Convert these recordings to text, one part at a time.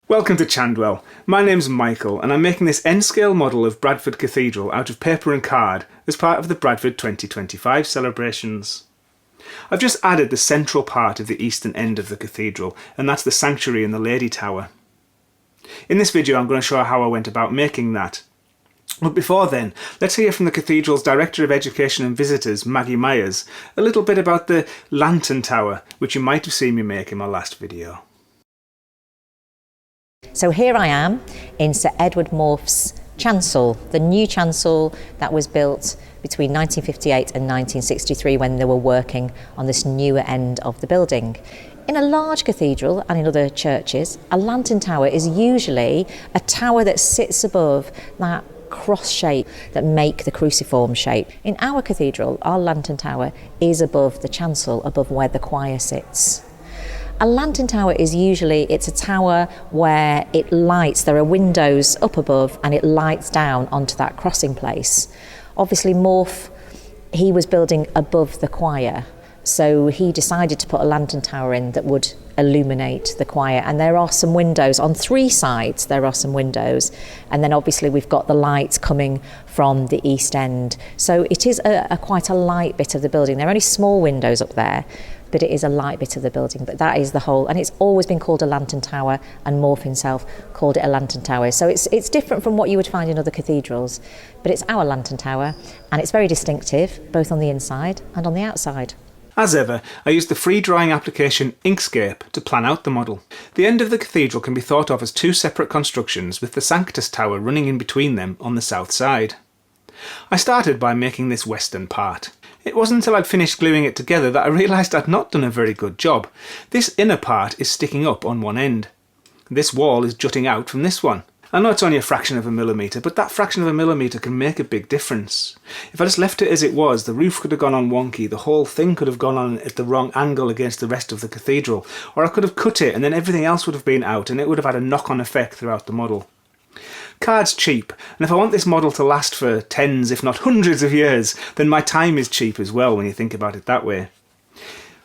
Welcome to Chandwell. My name's Michael and I'm making this N-scale model of Bradford Cathedral out of paper and card as part of the Bradford 2025 celebrations. I've just added the central part of the eastern end of the cathedral, and that's the sanctuary and the Lady Tower. In this video I'm going to show how I went about making that. But before then, let's hear from the cathedral's Director of Education and Visitors, Maggie Myers, a little bit about the Lantern Tower, which you might have seen me make in my last video. So here I am in Sir Edward Morfe's chancel, the new chancel that was built between 1958 and 1963 when they were working on this newer end of the building. In a large cathedral and in other churches, a lantern tower is usually a tower that sits above that cross shape that make the cruciform shape. In our cathedral, our lantern tower is above the chancel, above where the choir sits. A lantern tower is usually, it's a tower where it lights, there are windows up above and it lights down onto that crossing place. Obviously Morfe, he was building above the choir, so he decided to put a lantern tower in that would illuminate the choir, and there are some windows on three sides. There are some windows, and then obviously we've got the lights coming from the east end, so it is quite a light bit of the building. There are only small windows up there, but it is a light bit of the building. But that is the whole, and it's always been called a lantern tower, and Morfe himself called it a lantern tower. So it's different from what you would find in other cathedrals, but it's our lantern tower, and it's very distinctive, both on the inside and on the outside. As ever, I used the free drawing application Inkscape to plan out the model. The end of the cathedral can be thought of as two separate constructions, with the Sanctus Tower running in between them on the south side. I started by making this western part. It wasn't until I'd finished gluing it together that I realised I'd not done a very good job. This inner part is sticking up on one end. This wall is jutting out from this one. I know it's only a fraction of a millimetre, but that fraction of a millimetre can make a big difference. If I just left it as it was, the roof could have gone on wonky, the whole thing could have gone on at the wrong angle against the rest of the cathedral, or I could have cut it and then everything else would have been out and it would have had a knock-on effect throughout the model. Card's cheap, and if I want this model to last for tens, if not hundreds of years, then my time is cheap as well when you think about it that way.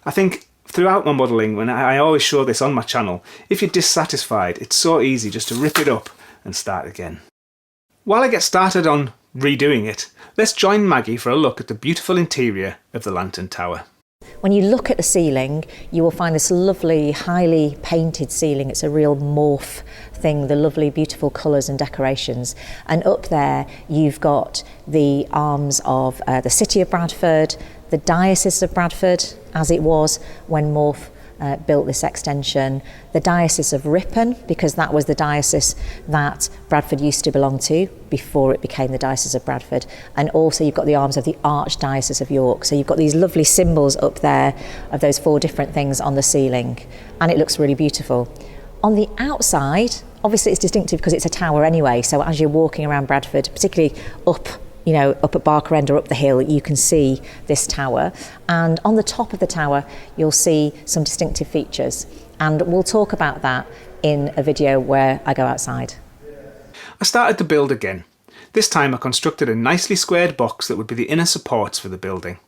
I think throughout my modelling, when I always show this on my channel, if you're dissatisfied, it's so easy just to rip it up and start again. While I get started on redoing it, let's join Maggie for a look at the beautiful interior of the Lantern Tower. When you look at the ceiling, you will find this lovely, highly painted ceiling. It's a real Morfe thing, the lovely, beautiful colours and decorations. And up there, you've got the arms of the City of Bradford, the Diocese of Bradford, as it was when Morfe built this extension, the Diocese of Ripon, because that was the diocese that Bradford used to belong to before it became the Diocese of Bradford, and also you've got the arms of the Archdiocese of York. So you've got these lovely symbols up there of those four different things on the ceiling, and it looks really beautiful. On the outside, obviously it's distinctive because it's a tower anyway, so as you're walking around Bradford, particularly up at Barker End or up the hill, you can see this tower. And on the top of the tower, you'll see some distinctive features. And we'll talk about that in a video where I go outside. I started to build again. This time I constructed a nicely squared box that would be the inner supports for the building.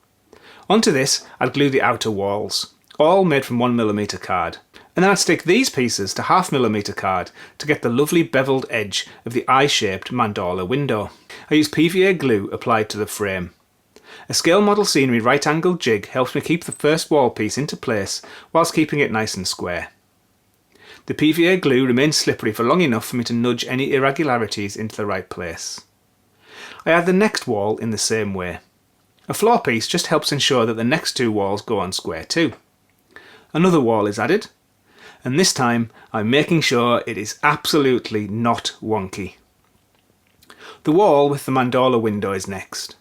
Onto this, I'd glue the outer walls, all made from 1mm card. And then I'd stick these pieces to 0.5mm card to get the lovely beveled edge of the eye-shaped Mandola window. I used PVA glue applied to the frame. A scale model scenery right-angled jig helps me keep the first wall piece into place whilst keeping it nice and square. The PVA glue remains slippery for long enough for me to nudge any irregularities into the right place. I add the next wall in the same way. A floor piece just helps ensure that the next two walls go on square too. Another wall is added, and this time I'm making sure it is absolutely not wonky. The wall with the Mandola window is next.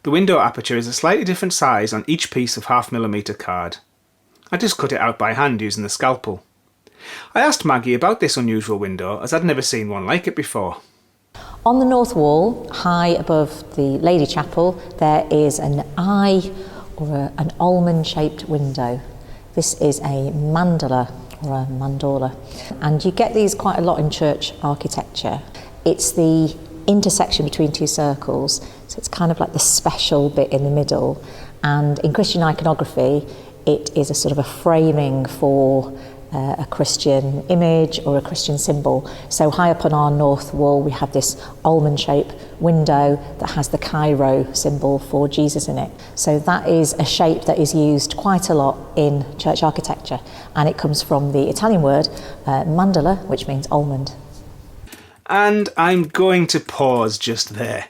The window aperture is a slightly different size on each piece of 0.5mm card. I just cut it out by hand using the scalpel. I asked Maggie about this unusual window as I'd never seen one like it before. On the north wall, high above the Lady Chapel, there is an eye or an almond-shaped window. This is a mandola or a mandola, and you get these quite a lot in church architecture. It's the intersection between two circles, so it's kind of like the special bit in the middle, and in Christian iconography it is a sort of a framing for a Christian image or a Christian symbol. So high up on our north wall we have this almond-shaped window that has the Cairo symbol for Jesus in it. So that is a shape that is used quite a lot in church architecture, and it comes from the Italian word Mandola, which means almond. And I'm going to pause just there.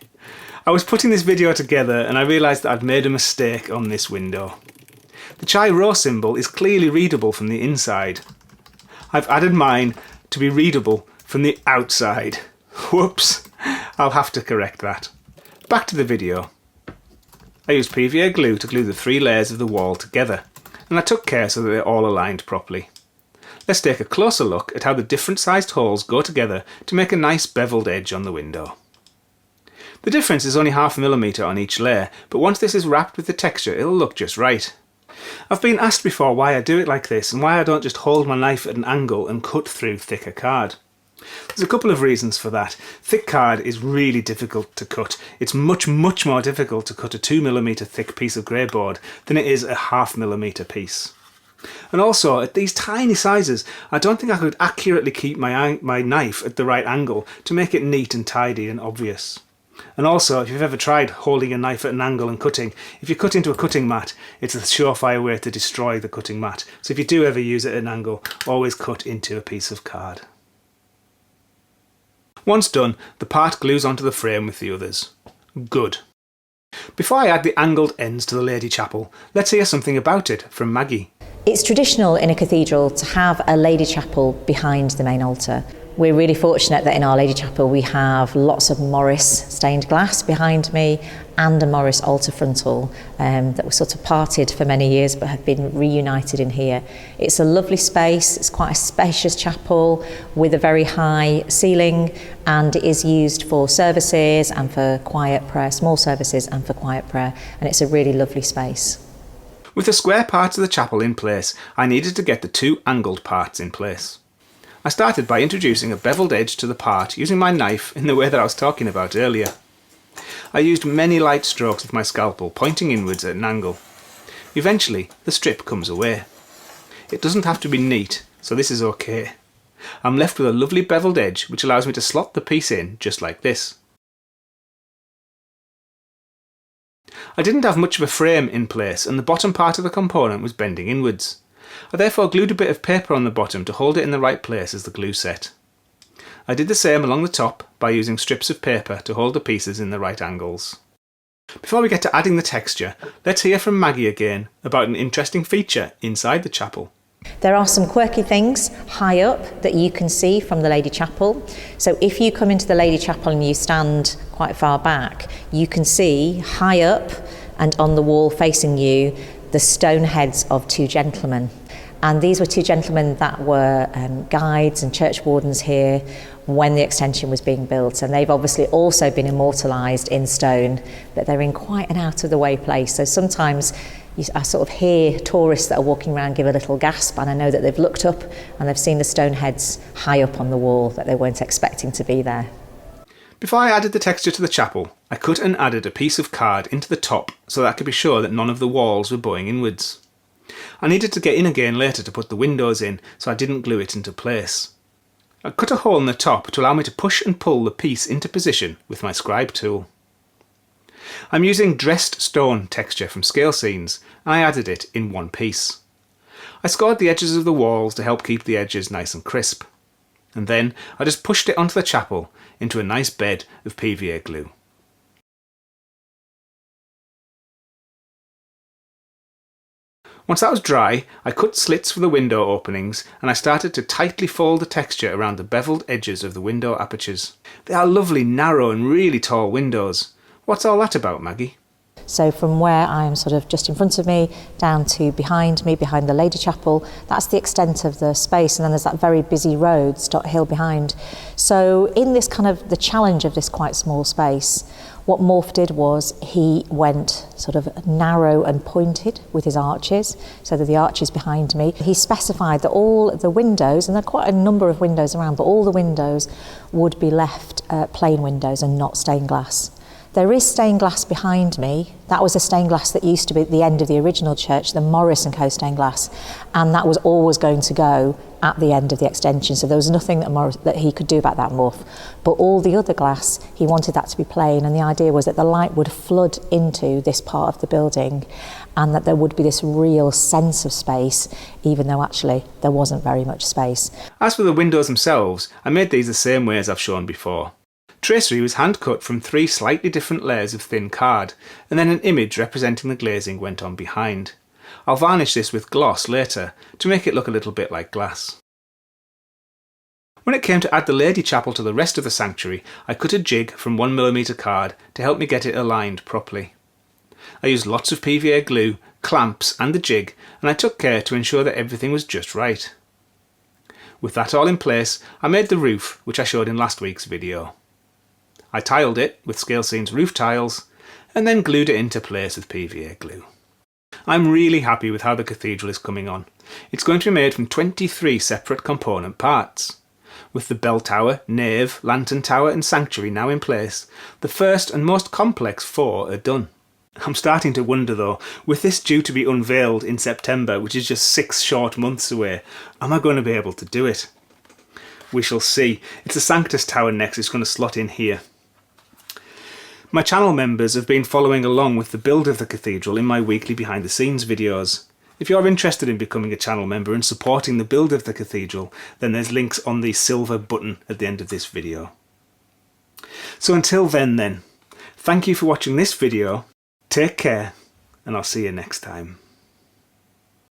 I was putting this video together and I realised that I'd made a mistake on this window. The Cairo symbol is clearly readable from the inside. I've added mine to be readable from the outside. Whoops, I'll have to correct that. Back to the video. I used PVA glue to glue the 3 layers of the wall together, and I took care so that they're all aligned properly. Let's take a closer look at how the different sized holes go together to make a nice beveled edge on the window. The difference is only 0.5 mm on each layer, but once this is wrapped with the texture it'll look just right. I've been asked before why I do it like this and why I don't just hold my knife at an angle and cut through thicker card. There's a couple of reasons for that. Thick card is really difficult to cut. It's much more difficult to cut a 2 mm thick piece of grey board than it is a 0.5 mm piece. And also, at these tiny sizes, I don't think I could accurately keep my knife at the right angle to make it neat and tidy and obvious. And also, if you've ever tried holding a knife at an angle and cutting, if you cut into a cutting mat, it's a surefire way to destroy the cutting mat. So if you do ever use it at an angle, always cut into a piece of card. Once done, the part glues onto the frame with the others. Good. Before I add the angled ends to the Lady Chapel, let's hear something about it from Maggie. It's traditional in a cathedral to have a Lady Chapel behind the main altar. We're really fortunate that in our Lady Chapel we have lots of Morris stained glass behind me and a Morris altar frontal that were sort of parted for many years but have been reunited in here. It's a lovely space, it's quite a spacious chapel with a very high ceiling, and it is used for services and for quiet prayer, small services and for quiet prayer, and it's a really lovely space. With the square parts of the chapel in place, I needed to get the 2 angled parts in place. I started by introducing a beveled edge to the part using my knife in the way that I was talking about earlier. I used many light strokes with my scalpel, pointing inwards at an angle. Eventually, the strip comes away. It doesn't have to be neat, so this is okay. I'm left with a lovely beveled edge which allows me to slot the piece in just like this. I didn't have much of a frame in place and the bottom part of the component was bending inwards. I therefore glued a bit of paper on the bottom to hold it in the right place as the glue set. I did the same along the top by using strips of paper to hold the pieces in the right angles. Before we get to adding the texture, let's hear from Maggie again about an interesting feature inside the chapel. There are some quirky things high up that you can see from the Lady Chapel. So if you come into the Lady Chapel and you stand quite far back, you can see high up and on the wall facing you the stone heads of 2 gentlemen. And these were 2 gentlemen that were guides and church wardens here when the extension was being built, and they've obviously also been immortalised in stone, but they're in quite an out-of-the-way place. So sometimes I sort of hear tourists that are walking around give a little gasp, and I know that they've looked up and they've seen the stone heads high up on the wall that they weren't expecting to be there. Before I added the texture to the chapel, I cut and added a piece of card into the top so that I could be sure that none of the walls were bowing inwards. I needed to get in again later to put the windows in, so I didn't glue it into place. I cut a hole in the top to allow me to push and pull the piece into position with my scribe tool. I'm using dressed stone texture from Scale Scenes, and I added it in one piece. I scored the edges of the walls to help keep the edges nice and crisp. And then I just pushed it onto the chapel into a nice bed of PVA glue. Once that was dry, I cut slits for the window openings and I started to tightly fold the texture around the beveled edges of the window apertures. They are lovely, narrow and really tall windows. What's all that about, Maggie? So from where I am sort of just in front of me down to behind me, behind the Lady Chapel, that's the extent of the space, and then there's that very busy road, Stott Hill behind. So in this kind of the challenge of this quite small space, what Morph did was he went sort of narrow and pointed with his arches, so that the arches behind me. He specified that all the windows, and there are quite a number of windows around, but all the windows would be left plain windows and not stained glass. There is stained glass behind me. That was a stained glass that used to be at the end of the original church, the Morris & Co stained glass, and that was always going to go at the end of the extension, so there was nothing that he could do about that muff. But all the other glass, he wanted that to be plain, and the idea was that the light would flood into this part of the building and that there would be this real sense of space, even though actually there wasn't very much space. As for the windows themselves, I made these the same way as I've shown before. Tracery was hand cut from 3 slightly different layers of thin card, and then an image representing the glazing went on behind. I'll varnish this with gloss later to make it look a little bit like glass. When it came to add the Lady Chapel to the rest of the sanctuary, I cut a jig from 1mm card to help me get it aligned properly. I used lots of PVA glue, clamps and the jig, and I took care to ensure that everything was just right. With that all in place, I made the roof, which I showed in last week's video. I tiled it with Scalescene's roof tiles, and then glued it into place with PVA glue. I'm really happy with how the cathedral is coming on. It's going to be made from 23 separate component parts. With the bell tower, nave, lantern tower and sanctuary now in place, the first and most complex 4 are done. I'm starting to wonder though, with this due to be unveiled in September, which is just 6 short months away, am I going to be able to do it? We shall see. It's the Sanctus tower next, it's going to slot in here. My channel members have been following along with the build of the cathedral in my weekly behind the scenes videos. If you're interested in becoming a channel member and supporting the build of the cathedral, then there's links on the silver button at the end of this video. So until then, thank you for watching this video, take care, and I'll see you next time.